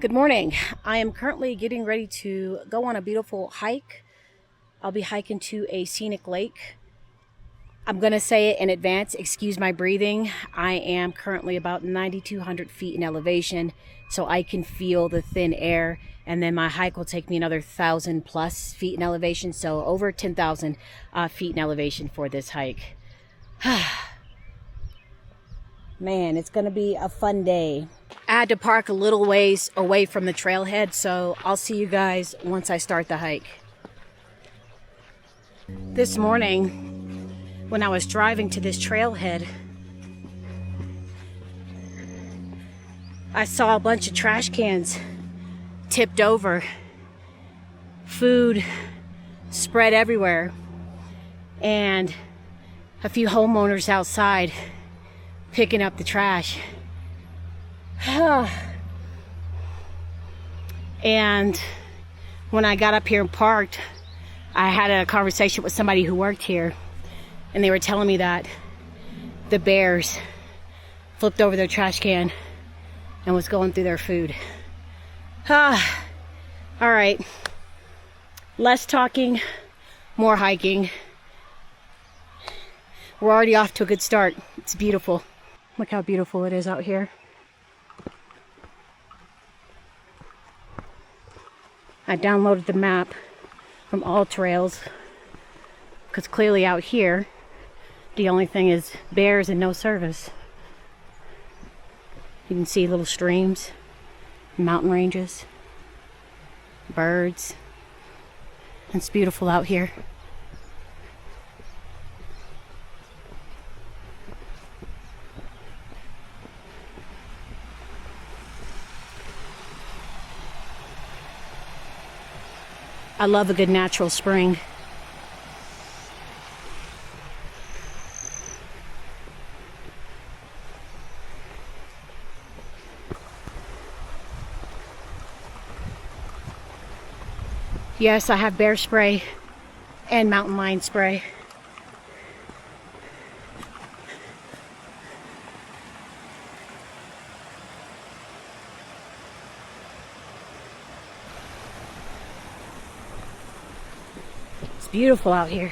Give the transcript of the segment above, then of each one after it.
Good morning. I am currently getting ready to go on a beautiful hike. I'll be hiking to a scenic lake. I'm going to say it in advance, excuse my breathing. I am currently about 9,200 feet in elevation, so I can feel the thin air, and then my hike will take me another 1,000 plus feet in elevation, so over 10,000 feet in elevation for this hike. Man, it's going to be a fun day. I had to park a little ways away from the trailhead, so I'll see you guys once I start the hike. This morning, when I was driving to this trailhead, I saw a bunch of trash cans tipped over, food spread everywhere, and a few homeowners outside picking up the trash. And when I got up here and parked, I had a conversation with somebody who worked here, and they were telling me that the bears flipped over their trash can and was going through their food. All right, less talking, more hiking. We're already off to a good start. It's beautiful. Look how beautiful it is out here. I downloaded the map from All Trails because clearly out here the only thing is bears and no service. You can see little streams, mountain ranges, birds. It's beautiful out here. I love a good natural spring. Yes, I have bear spray and mountain lion spray. It's beautiful out here.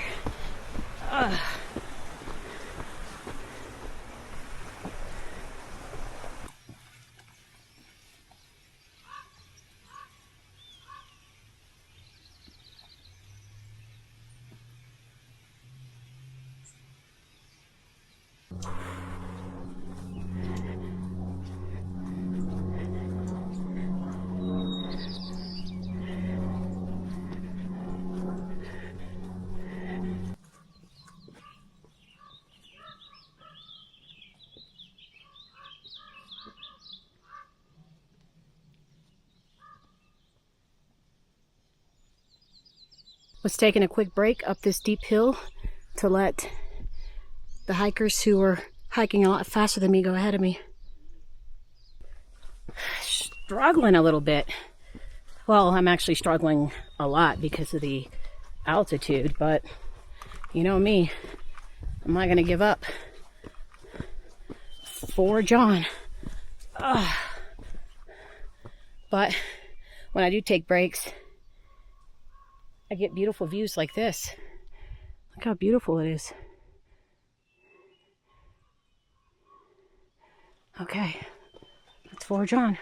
Was taking a quick break up this steep hill to let the hikers who were hiking a lot faster than me go ahead of me. Struggling a little bit. Well, I'm actually struggling a lot because of the altitude, but you know me, I'm not gonna give up. For John. But when I do take breaks, I get beautiful views like this. Look how beautiful it is. Okay, let's forge on.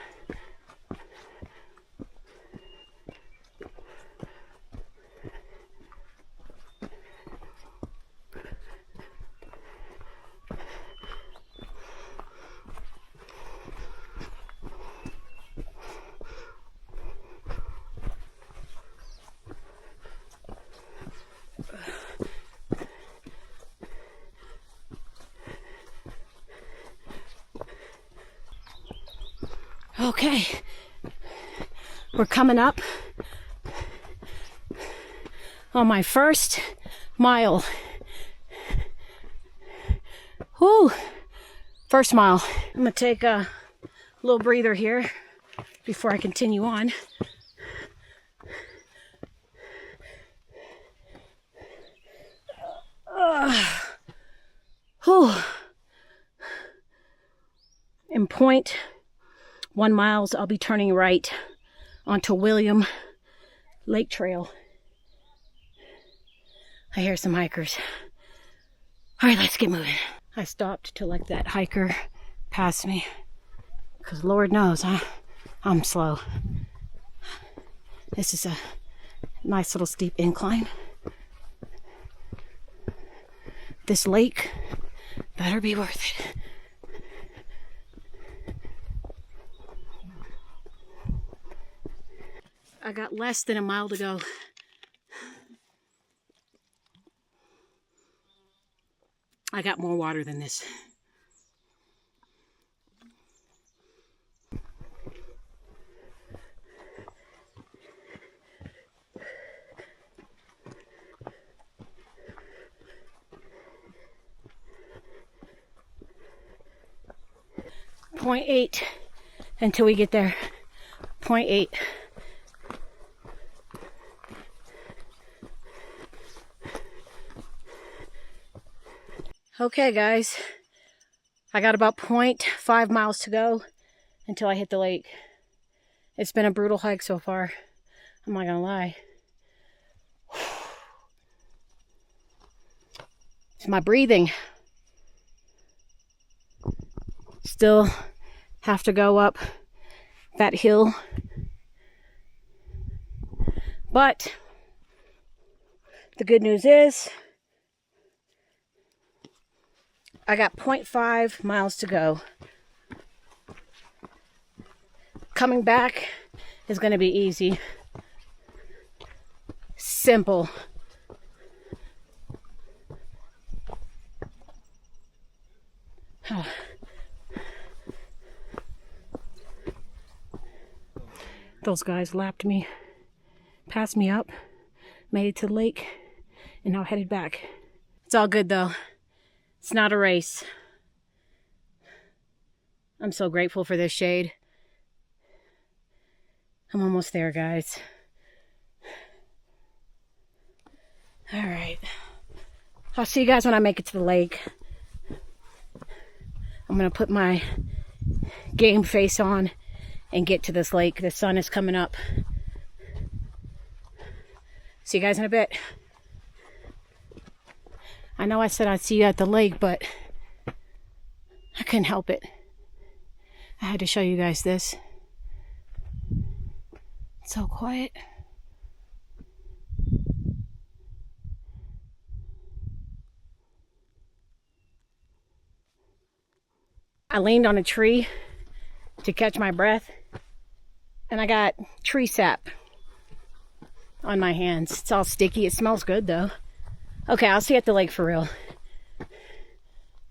Okay, we're coming up on my first mile. Whoo! First mile. I'm gonna take a little breather here before I continue on. In point 1 mile, I'll be turning right onto William Lake Trail. I hear some hikers. All right, let's get moving. I stopped to let that hiker pass me, because Lord knows I'm slow. This is a nice little steep incline. This lake better be worth it. I got less than a mile to go. I got more water than this. .8 until we get there. .8. Okay, guys. I got about 0.5 miles to go until I hit the lake. It's been a brutal hike so far. I'm not gonna lie. It's my breathing. Still have to go up that hill. But the good news is I got 0.5 miles to go. Coming back is going to be easy. Simple. Those guys lapped me, passed me up, made it to the lake, and now headed back. It's all good though. It's not a race. I'm so grateful for this shade. I'm almost there, guys. All right. I'll see you guys when I make it to the lake. I'm gonna put my game face on and get to this lake. The sun is coming up. See you guys in a bit. I know I said I'd see you at the lake, but I couldn't help it. I had to show you guys this. It's so quiet. I leaned on a tree to catch my breath, and I got tree sap on my hands. It's all sticky. It smells good though. Okay, I'll see you at the lake for real.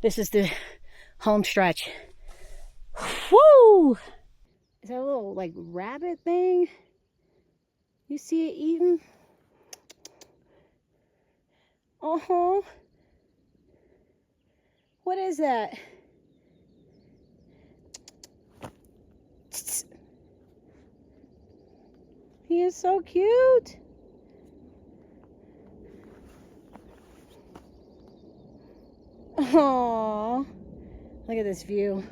This is the home stretch. Woo! Is that a little like rabbit thing? You see it eating? Uh-huh. What is that? He is so cute. Oh, look at this view.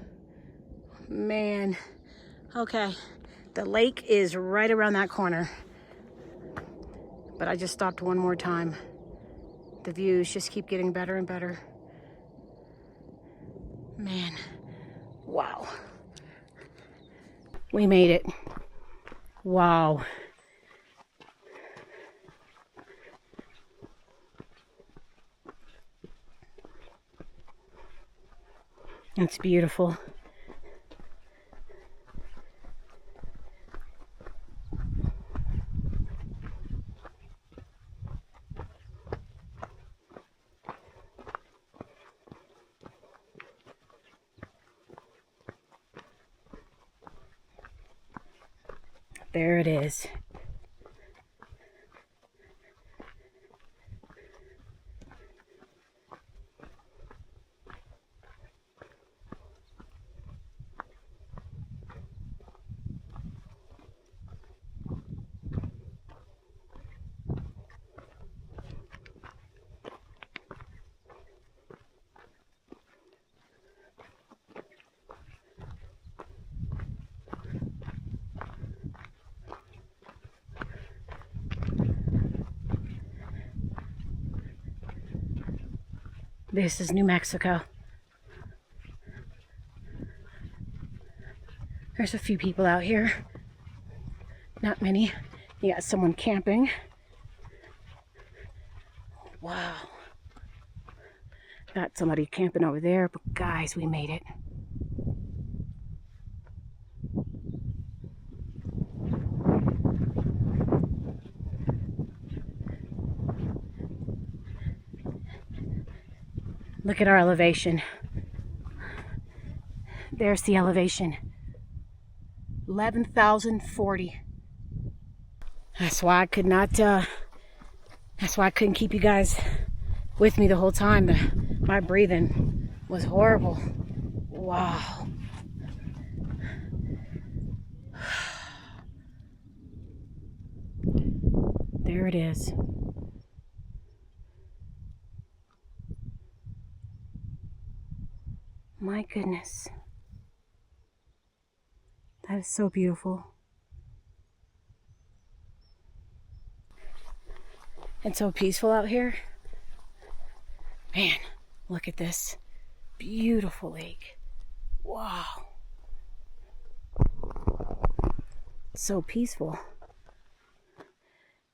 Man. Okay, the lake is right around that corner. But I just stopped one more time. The views just keep getting better and better. Man, wow. We made it. Wow. That's beautiful. There it is. This is New Mexico. There's a few people out here. Not many. You got someone camping. Wow. Got somebody camping over there, but guys, we made it. Look at our elevation. There's the elevation. 11,040. That's why I could not, that's why I couldn't keep you guys with me the whole time. My breathing was horrible. Wow. There it is. My goodness. That is so beautiful. And so peaceful out here. Man, look at this. Beautiful lake. Wow. So peaceful.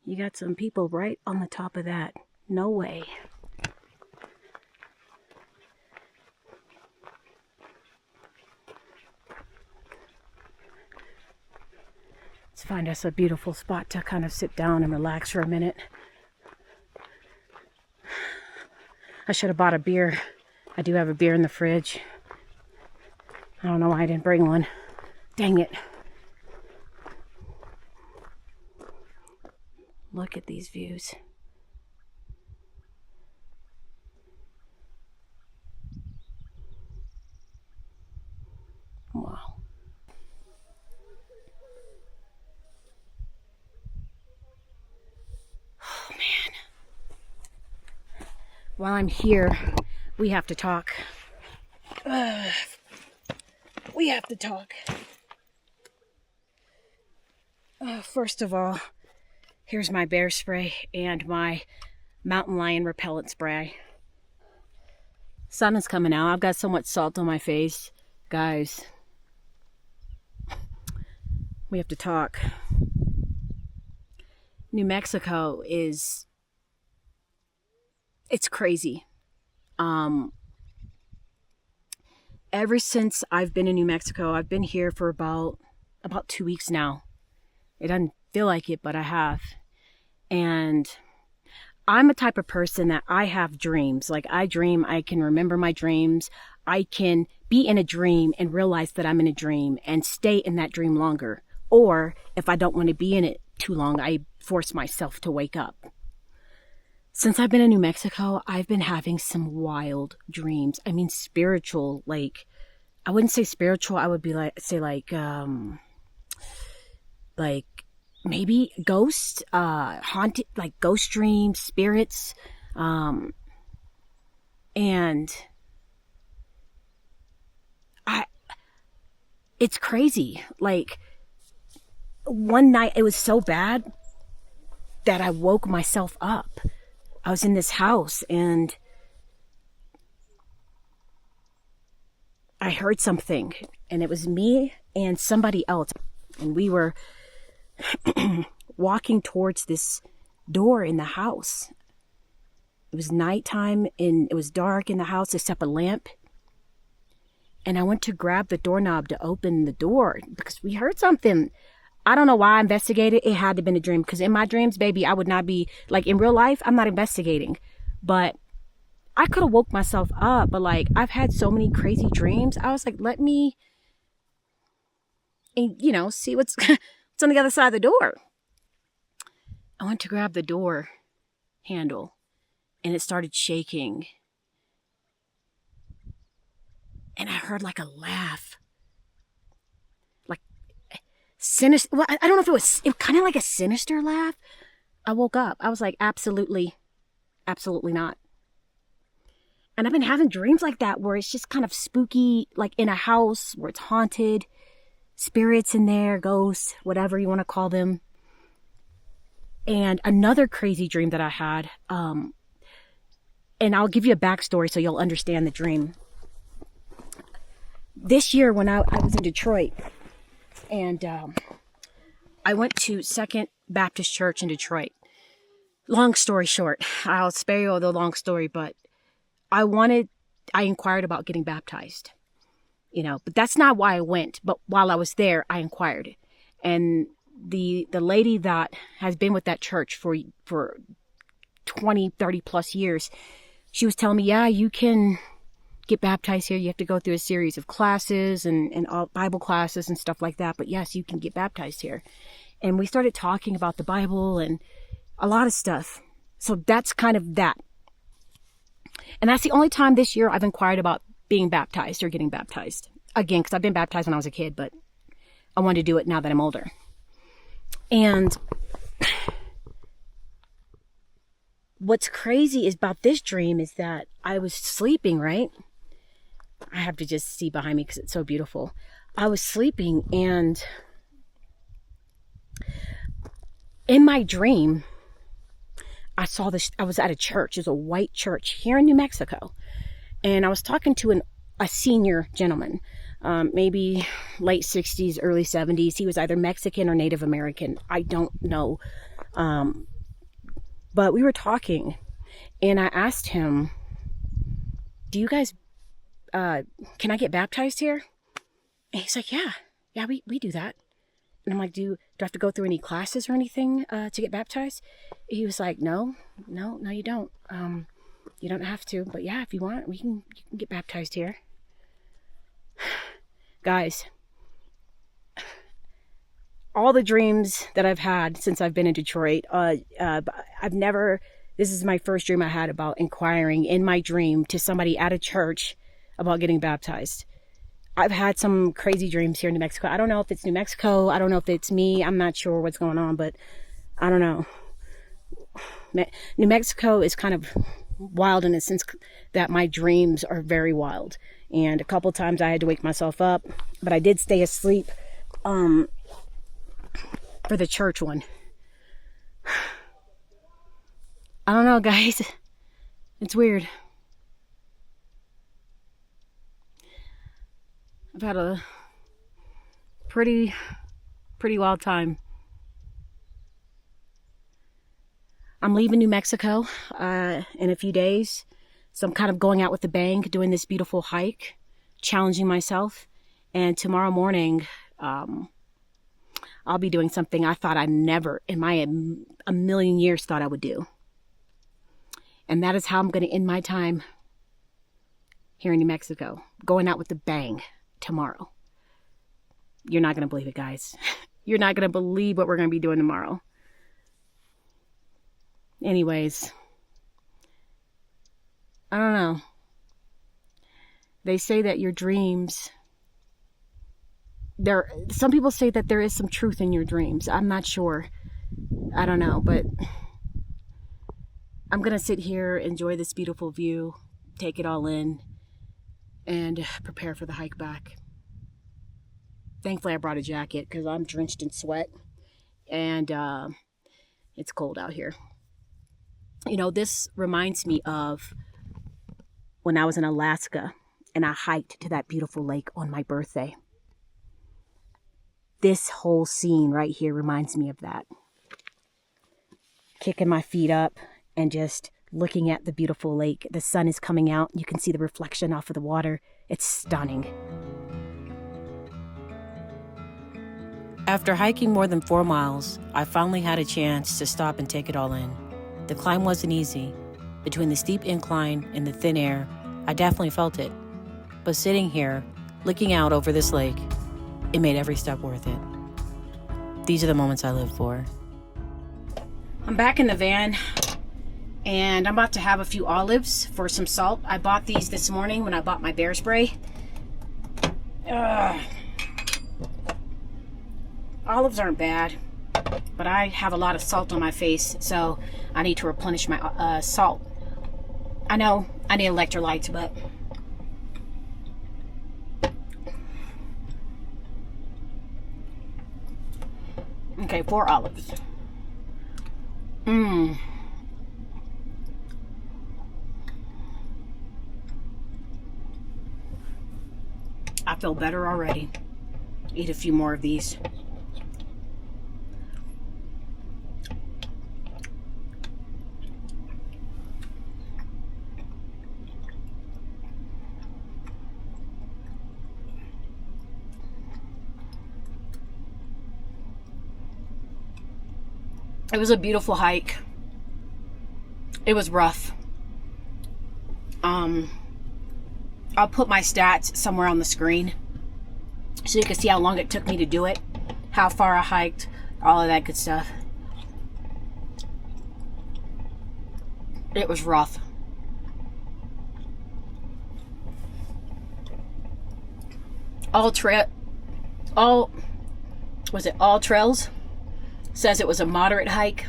You got some people right on the top of that. No way. Let's find us a beautiful spot to kind of sit down and relax for a minute. I should have bought a beer. I do have a beer in the fridge. I don't know why I didn't bring one. Dang it. Look at these views. Wow. Oh, man. While I'm here, we have to talk. We have to talk. First of all, here's my bear spray and my mountain lion repellent spray. Sun is coming out. I've got so much salt on my face. Guys, we have to talk. New Mexico is... it's crazy. Ever since I've been in New Mexico, I've been here for about 2 weeks now. It doesn't feel like it, but I have. And I'm a type of person that I have dreams. Like, I dream, I can remember my dreams. I can be in a dream and realize that I'm in a dream and stay in that dream longer. Or if I don't want to be in it too long, I force myself to wake up. Since I've been in New Mexico, I've been having some wild dreams. I mean, spiritual, like, I wouldn't say spiritual. I would be like maybe ghost, haunted, like ghost dreams, spirits. And it's crazy. Like, one night it was so bad that I woke myself up. I was in this house and I heard something, and it was me and somebody else, and we were walking towards this door in the house. It was nighttime and it was dark in the house except a lamp. And I went to grab the doorknob to open the door because we heard something. I don't know why I investigated. It had to have been a dream, because in my dreams, baby, I would not be, like, in real life, I'm not investigating. But I could have woke myself up, but, like, I've had so many crazy dreams. I was like, let me, you know, see what's on the other side of the door. I went to grab the door handle, and it started shaking. And I heard, like, a laugh. Like, sinister. Well, I don't know if it was kind of like a sinister laugh. I woke up. I was like, absolutely not. And I've been having dreams like that where it's just kind of spooky, like in a house where it's haunted, spirits in there, ghosts, whatever you want to call them. And another crazy dream that I had, And I'll give you a backstory so you'll understand the dream. This year when I was in Detroit, and I went to Second Baptist Church in Detroit. Long story short, I'll spare you the long story, but I inquired about getting baptized, but that's not why I went. But while I was there, I inquired. And the lady that has been with that church for 20, 30 plus years, she was telling me, yeah, you can get baptized here. You have to go through a series of classes and Bible classes and stuff like that. But yes, you can get baptized here. And we started talking about the Bible and a lot of stuff. So that's kind of that. And that's the only time this year I've inquired about being baptized or getting baptized. Again, because I've been baptized when I was a kid, but I wanted to do it now that I'm older. And what's crazy is about this dream is that I was sleeping, right? I have to just see behind me because it's so beautiful. I was sleeping, and in my dream, I saw this. I was at a church. It's a white church here in New Mexico. And I was talking to a senior gentleman, maybe late 60s, early 70s. He was either Mexican or Native American. I don't know. But we were talking, and I asked him, do you guys, can I get baptized here? And he's like, yeah, we do that. And I'm like, do I have to go through any classes or anything to get baptized? He was like, no, you don't. You don't have to, but yeah, if you want, you can get baptized here. Guys, all the dreams that I've had since I've been in Detroit, this is my first dream I had about inquiring in my dream to somebody at a church about getting baptized. I've had some crazy dreams here in New Mexico. I don't know if it's New Mexico. I don't know if it's me. I'm not sure what's going on, but I don't know. New Mexico is kind of wild in a sense that my dreams are very wild. And a couple times I had to wake myself up, but I did stay asleep for the church one. I don't know, guys. It's weird. I've had a pretty wild time. I'm leaving New Mexico in a few days. So I'm kind of going out with a bang, doing this beautiful hike, challenging myself. And tomorrow morning, I'll be doing something I thought I never in a million years thought I would do. And that is how I'm going to end my time here in New Mexico, going out with a bang tomorrow. You're not going to believe it, guys. You're not going to believe what we're going to be doing tomorrow. Anyways, I don't know. They say that your dreams, some people say that there is some truth in your dreams. I'm not sure. I don't know, but I'm going to sit here, enjoy this beautiful view, take it all in, and prepare for the hike back. Thankfully, I brought a jacket because I'm drenched in sweat, and it's cold out here. This reminds me of when I was in Alaska and I hiked to that beautiful lake on my birthday. This whole scene right here reminds me of that. Kicking my feet up and just looking at the beautiful lake. The sun is coming out. You can see the reflection off of the water. It's stunning. After hiking more than 4 miles, I finally had a chance to stop and take it all in. The climb wasn't easy. Between the steep incline and the thin air, I definitely felt it. But sitting here, looking out over this lake, it made every step worth it. These are the moments I live for. I'm back in the van, and I'm about to have a few olives for some salt. I bought these this morning when I bought my bear spray. Olives aren't bad, but I have a lot of salt on my face, so I need to replenish my salt. I know I need electrolytes, but okay, 4 olives. feel better already. Eat a few more of these. It was a beautiful hike. It was rough. I'll put my stats somewhere on the screen so you can see how long it took me to do it, how far I hiked, all of that good stuff. It was rough. All Trails says it was a moderate hike.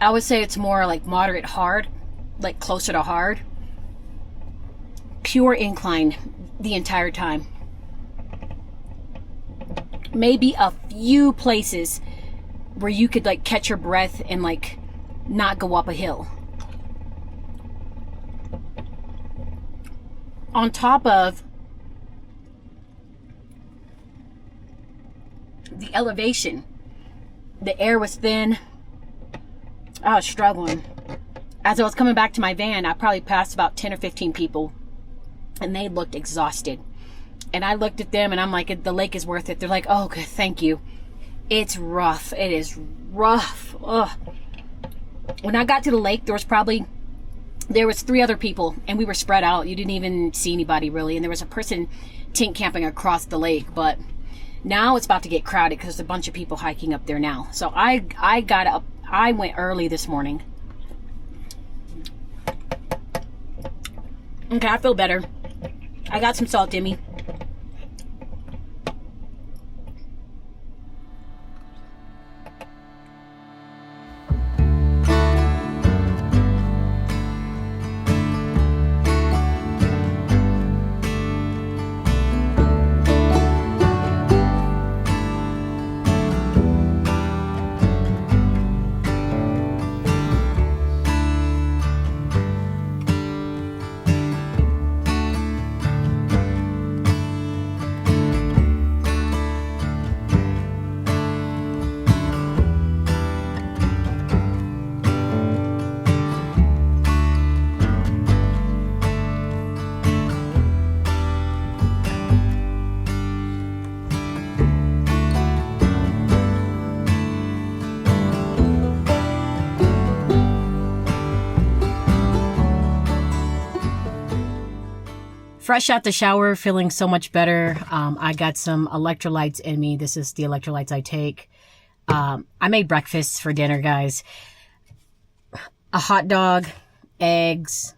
I would say it's more like moderate hard, like closer to hard. Pure incline the entire time. Maybe a few places where you could like catch your breath and like not go up a hill. On top of the elevation, the air was thin. I was struggling. As I was coming back to my van, I probably passed about 10 or 15 people, and they looked exhausted. And I looked at them and I'm like, the lake is worth it. They're like, oh, good, thank you. It's rough. It is rough. Ugh. When I got to the lake, there was 3 other people, and we were spread out. You didn't even see anybody really. And there was a person tent camping across the lake, but now it's about to get crowded because there's a bunch of people hiking up there now. So I got up. I went early this morning. Okay, I feel better. I got some salt in me. Fresh out the shower, feeling so much better. I got some electrolytes in me. This is the electrolytes I take. I made breakfast for dinner, guys. A hot dog, eggs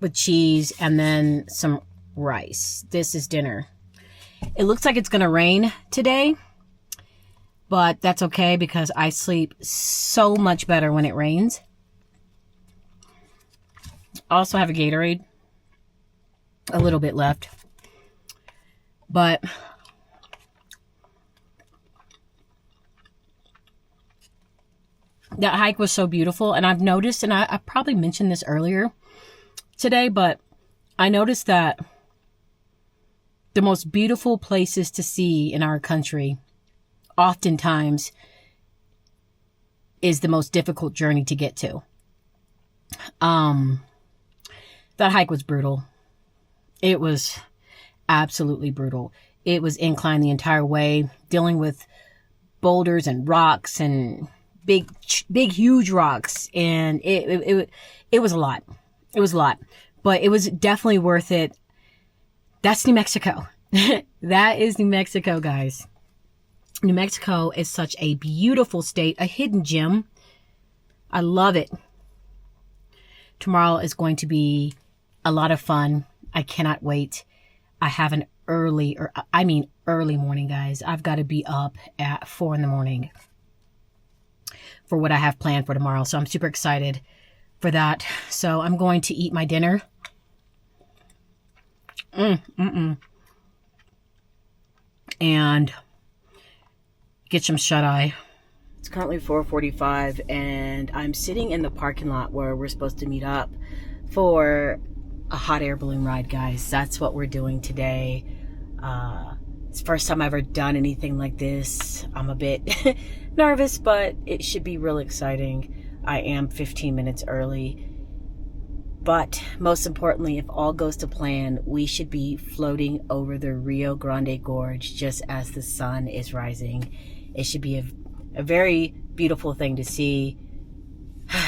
with cheese, and then some rice. This is dinner. It looks like it's going to rain today, but that's okay because I sleep so much better when it rains. Also have a Gatorade. A little bit left. But that hike was so beautiful. And I've noticed, and I probably mentioned this earlier today, but I noticed that the most beautiful places to see in our country oftentimes is the most difficult journey to get to. That hike was brutal. It was absolutely brutal. It was inclined the entire way, dealing with boulders and rocks and big, huge rocks. And it was a lot. It was a lot, but it was definitely worth it. That's New Mexico. That is New Mexico, guys. New Mexico is such a beautiful state, a hidden gem. I love it. Tomorrow is going to be a lot of fun. I cannot wait. I have an early morning, guys. I've got to be up at 4 a.m. for what I have planned for tomorrow. So I'm super excited for that. So I'm going to eat my dinner. And get some shut-eye. It's currently 4:45 and I'm sitting in the parking lot where we're supposed to meet up for a hot air balloon ride, guys. That's what we're doing today. It's the first time I've ever done anything like this. I'm a bit nervous, but it should be really exciting. I am 15 minutes early. But most importantly, if all goes to plan, we should be floating over the Rio Grande Gorge just as the sun is rising. It should be a very beautiful thing to see.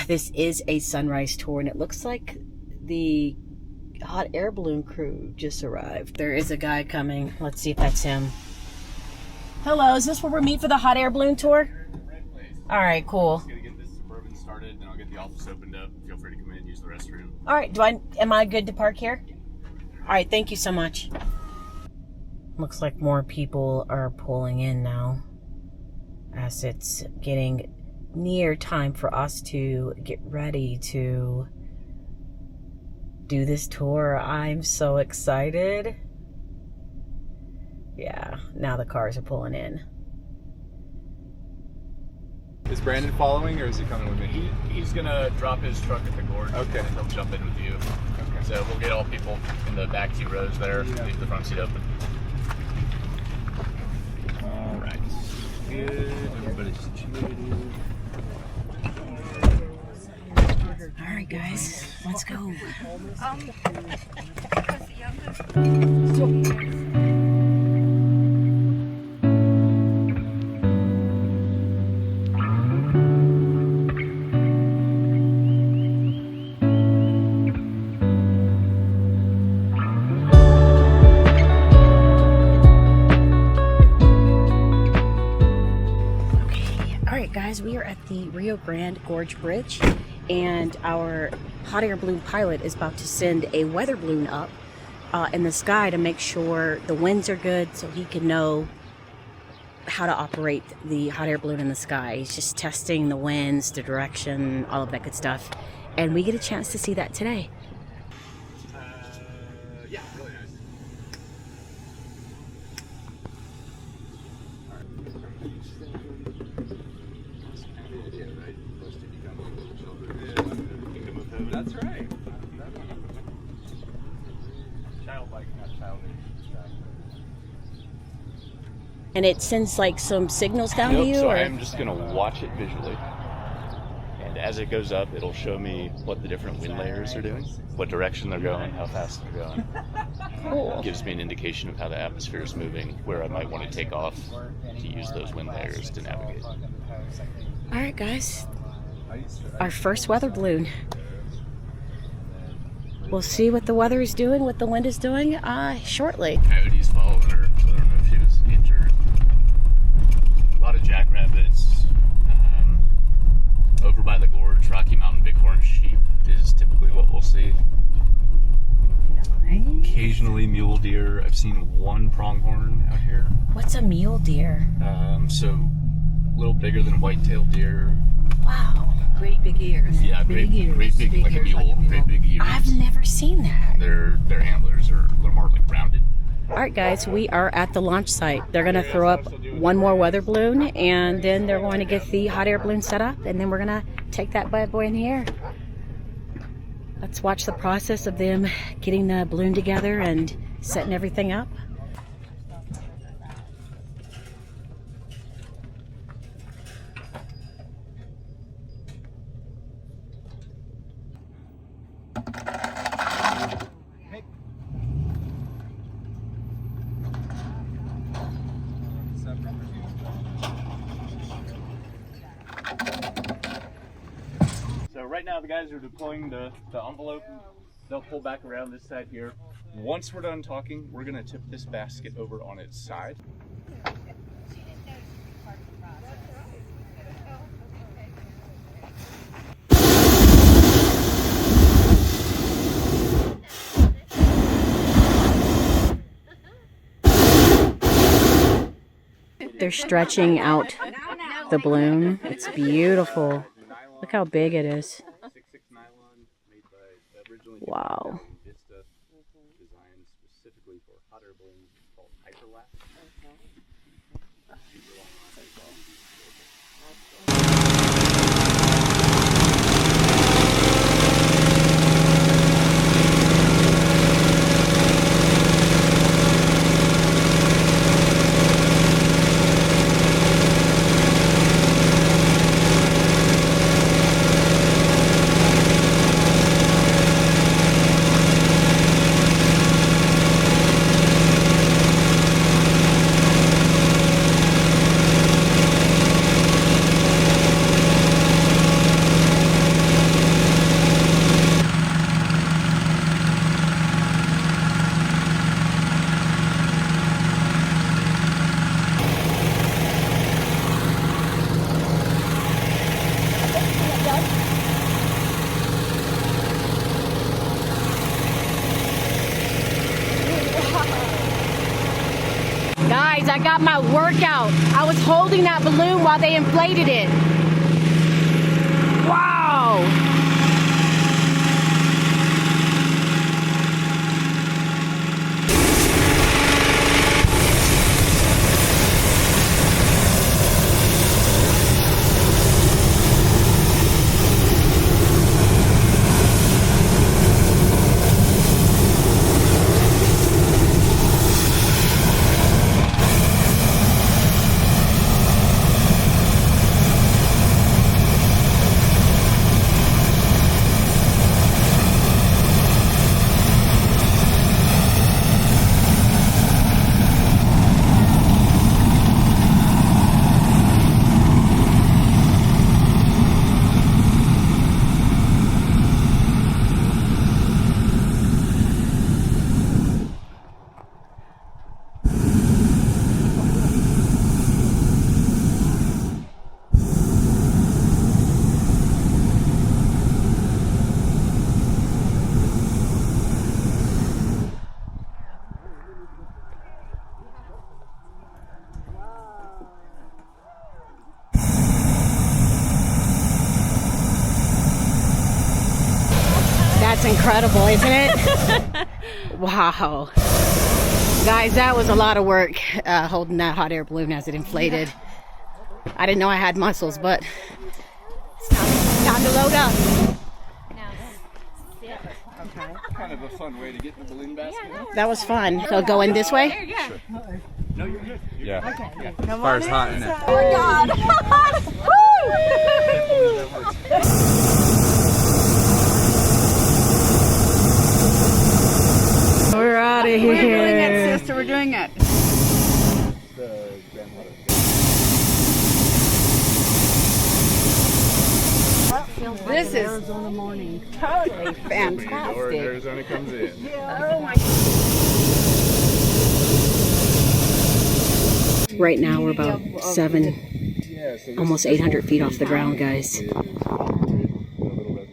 This is a sunrise tour, and it looks like the hot air balloon crew just arrived. There is a guy coming. Let's see if that's him. Hello, is this where we meet for the hot air balloon tour? Right place. All right, cool. Just gonna get this Suburban started, then I'll get the office opened up. Feel free to come in and use the restroom. All right, am I good to park here? All right, thank you so much. Looks like more people are pulling in now, as it's getting near time for us to get ready to do this tour. I'm so excited. Yeah, now the cars are pulling in. Is Brandon following, or is he coming with me? He's gonna drop his truck at the gorge. Okay. And he'll jump in with you. Okay. So we'll get all people in the back 2 rows there. Yeah. Leave the front seat open. All right. Good. Everybody's situated. All right, guys, let's go. Guys, we are at the Rio Grande Gorge Bridge, and our hot air balloon pilot is about to send a weather balloon up in the sky to make sure the winds are good so he can know how to operate the hot air balloon in the sky. He's just testing the winds, the direction, all of that good stuff, and we get a chance to see that today. Yeah, really nice. That's right. Childlike, not childish. And it sends like some signals down to Nope, you? so or? I'm just going to watch it visually. And as it goes up, it'll show me what the different wind layers are doing, what direction they're going, how fast they're going. Cool. It gives me an indication of how the atmosphere is moving, where I might want to take off to use those wind layers to navigate. All right, guys. Our first weather balloon. We'll see what the weather is doing, what the wind is doing shortly. Coyotes following her, so I don't know if she was injured. A lot of jackrabbits. Over by the gorge, Rocky Mountain bighorn sheep is typically what we'll see. Nice. Occasionally mule deer. I've seen one pronghorn out here. What's a mule deer? So a little bigger than a white-tailed deer. Wow. Great big ears. Yeah, big ears. great big, Big like a ears, mule, great big ears. I've never seen that. Their antlers are a little more like rounded. All right, guys, we are at the launch site. They're going to throw up one more weather balloon, and then they're going to get the hot air balloon set up, and then we're going to take that bad boy in the air. Let's watch the process of them getting the balloon together and setting everything up. So right now the guys are deploying the envelope. They'll pull back around this side here. Once we're done talking, we're gonna tip this basket over on its side. They're stretching out the balloon. It's beautiful. Look how big it is. Wow. Designed specifically for hot air balloons called hyperlapse. Guys, I got my workout. I was holding that balloon while they inflated it. Wow. That's incredible, isn't it? Wow. Guys, that was a lot of work holding that hot air balloon as it inflated. I didn't know I had muscles, but it's time to load up. Okay. Kind of a fun way to get in the balloon basket. That was fun. So go in this way? No, you're good. Yeah. Okay. Fire's hot, isn't it? Oh my God. We're out of here. We're doing it, sister. We're doing it. This is Arizona morning. Totally fantastic. Arizona comes in. Oh my. Right now we're about almost 800 feet off the ground, guys.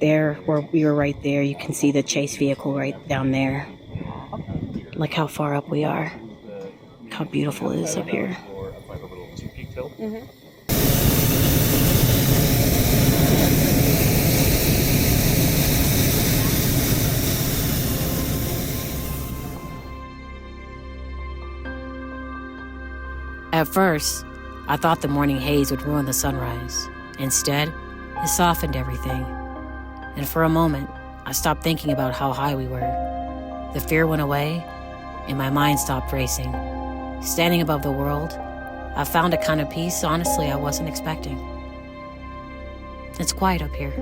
There, where we were right there, you can see the chase vehicle right down there. Look how far up we are. Look how beautiful it is up here. At first, I thought the morning haze would ruin the sunrise. Instead, it softened everything. And for a moment, I stopped thinking about how high we were. The fear went away, and my mind stopped racing. Standing above the world, I found a kind of peace, honestly, I wasn't expecting. It's quiet up here.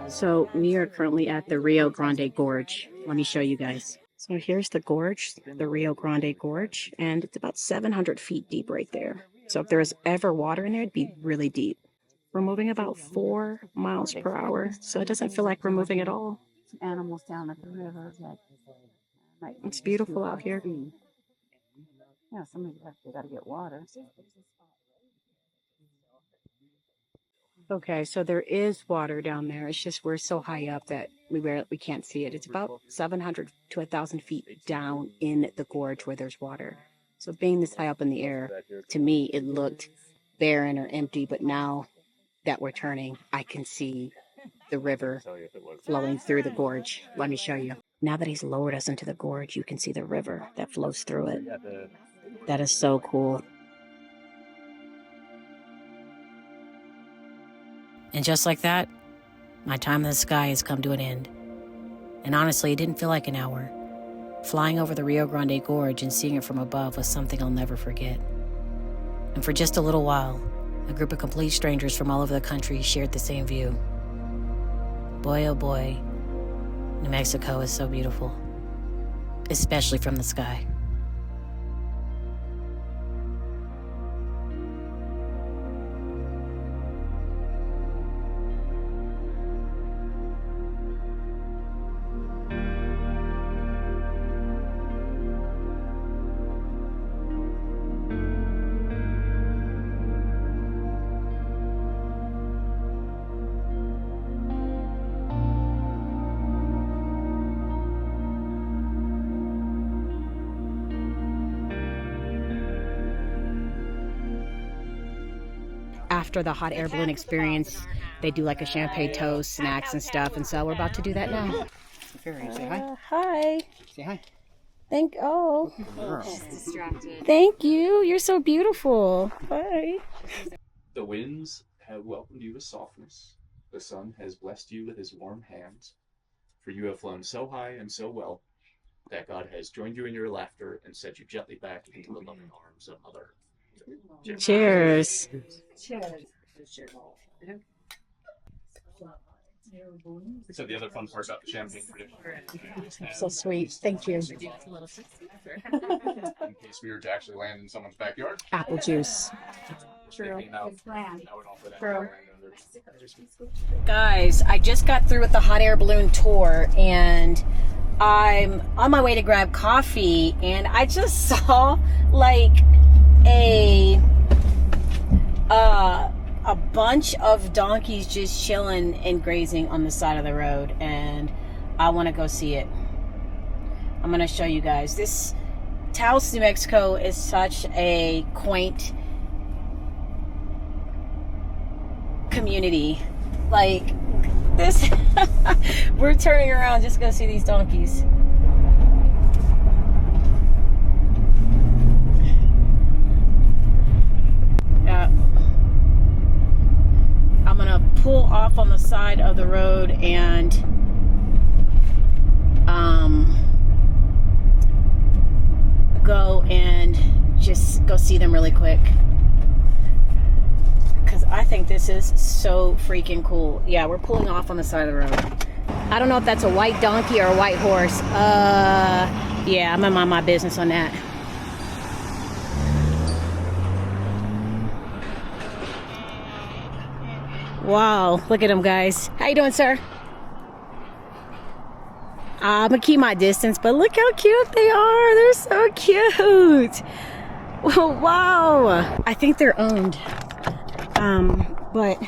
So we are currently at the Rio Grande Gorge. Let me show you guys. So here's the gorge, the Rio Grande Gorge, and it's about 700 feet deep right there. So if there was ever water in there, it'd be really deep. We're moving about 4 miles per hour, so it doesn't feel like we're moving at all. Animals down at the river. It's beautiful out here. Yeah, somebody's got to get water. Okay, so there is water down there. It's just we're so high up that we can't see it. It's about 700 to 1,000 feet down in the gorge where there's water. So being this high up in the air, to me, it looked barren or empty. But now that we're turning, I can see the river flowing through the gorge. Let me show you. Now that he's lowered us into the gorge, you can see the river that flows through it. That is so cool. And just like that, my time in the sky has come to an end. And honestly, it didn't feel like an hour. Flying over the Rio Grande Gorge and seeing it from above was something I'll never forget. And for just a little while, a group of complete strangers from all over the country shared the same view. Boy, oh boy, New Mexico is so beautiful, especially from the sky. After the hot air balloon experience, they do like a champagne toast, snacks and stuff, and so we're about to do that now. Say hi. Hi. Say hi. Thank Girl. Thank you. You're so beautiful. Bye. The winds have welcomed you with softness. The sun has blessed you with his warm hands. For you have flown so high and so well that God has joined you in your laughter and set you gently back into the loving arms of Mother. Cheers. So the other fun part about the champagne tradition. So sweet. Thank you. In case we were to actually land in someone's backyard. Apple juice. True. It's planned. I would offer that to landowners. Guys, I just got through with the hot air balloon tour and I'm on my way to grab coffee and I just saw like a bunch of donkeys just chilling and grazing on the side of the road, and I want to go see it. I'm going to show you guys. This Taos, New Mexico is such a quaint community. Like this, we're turning around just to go see these donkeys. I'm gonna pull off on the side of the road and go and just go see them really quick, because I think this is so freaking cool. Yeah, we're pulling off on the side of the road. I don't know if that's a white donkey or a white horse. Yeah, I'm gonna mind my business on that. Wow, look at them, guys. How you doing, sir? I'm gonna keep my distance, but look how cute they are. They're so cute. Wow. I think they're owned. But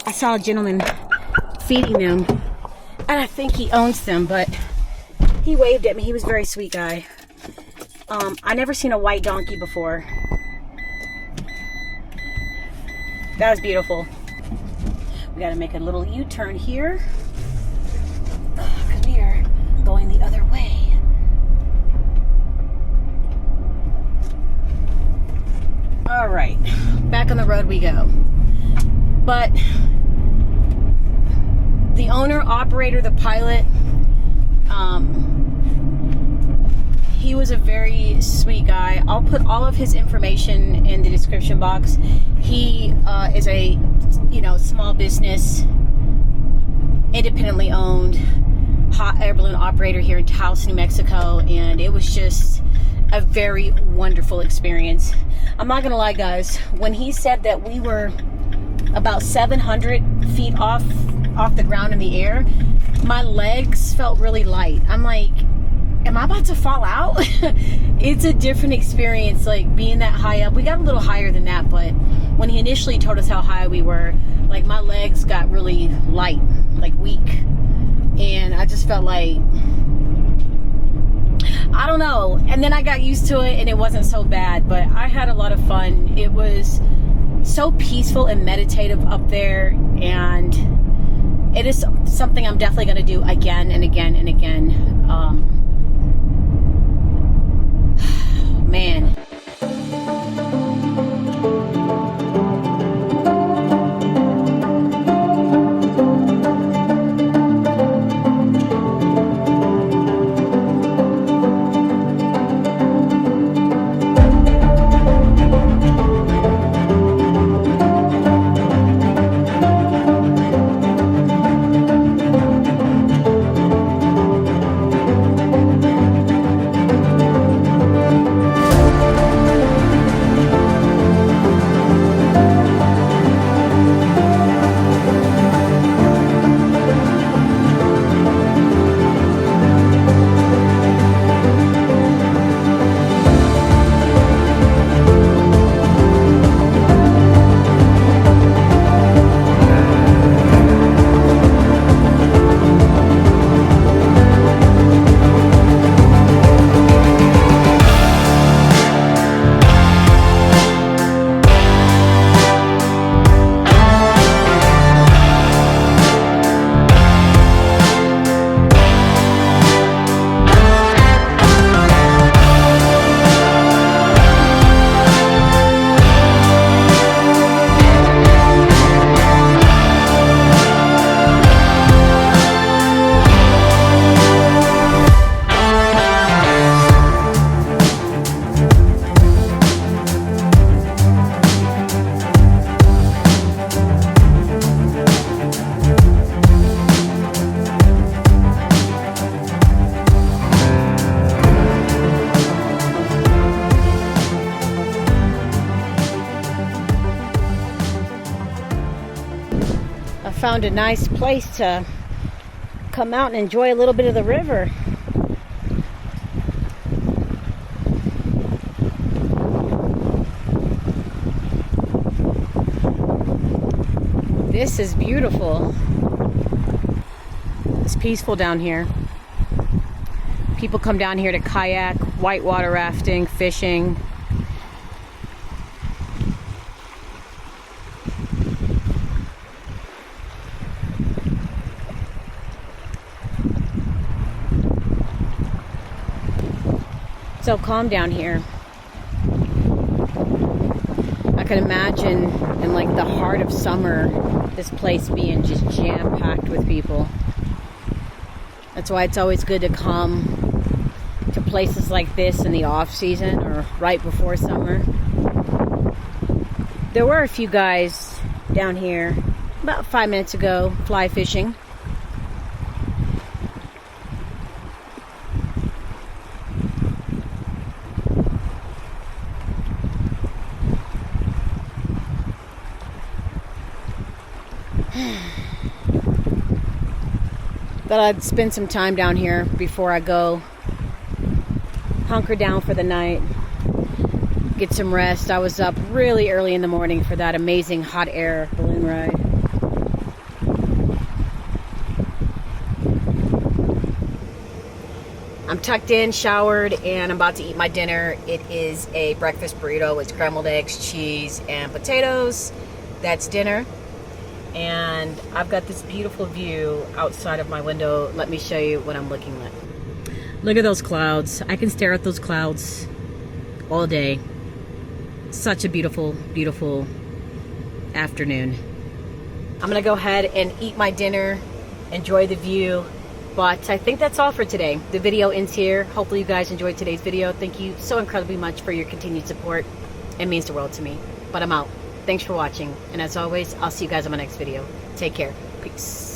I saw a gentleman feeding them, and I think he owns them, but he waved at me. He was a very sweet guy. I never seen a white donkey before. That was beautiful. We gotta make a little U-turn here because we are going the other way. All right, back on the road we go. But the owner, operator, the pilot, he was a very sweet guy. I'll put all of his information in the description box. He is a small business, independently owned hot air balloon operator here in Taos, New Mexico, and it was just a very wonderful experience. I'm not gonna lie, guys, when he said that we were about 700 feet off the ground in the air, my legs felt really light. I'm like, am I about to fall out? It's a different experience, like being that high up. We got a little higher than that, but when he initially told us how high we were, like my legs got really light, like weak. And I just felt like, I don't know. And then I got used to it and it wasn't so bad, but I had a lot of fun. It was so peaceful and meditative up there, and it is something I'm definitely going to do again and again and again. Man. found a nice place to come out and enjoy a little bit of the river. This is beautiful. It's peaceful down here. People come down here to kayak, whitewater rafting, fishing. So calm down here. I can imagine in like the heart of summer, this place being just jam-packed with people. That's why it's always good to come to places like this in the off season or right before summer. There were a few guys down here about 5 minutes ago fly fishing. Thought I'd spend some time down here before I go hunker down for the night, get some rest. I was up really early in the morning for that amazing hot air balloon ride. I'm tucked in, showered, and I'm about to eat my dinner. It is a breakfast burrito with scrambled eggs, cheese, and potatoes. That's dinner. And I've got this beautiful view outside of my window. Let me show you what I'm looking at. Look at those clouds. I can stare at those clouds all day. Such a beautiful, beautiful afternoon. I'm gonna go ahead and eat my dinner, enjoy the view, but I think that's all for today. The video ends here. Hopefully you guys enjoyed today's video. Thank you so incredibly much for your continued support. It means the world to me. But I'm out. Thanks for watching, and as always, I'll see you guys on my next video. Take care. Peace.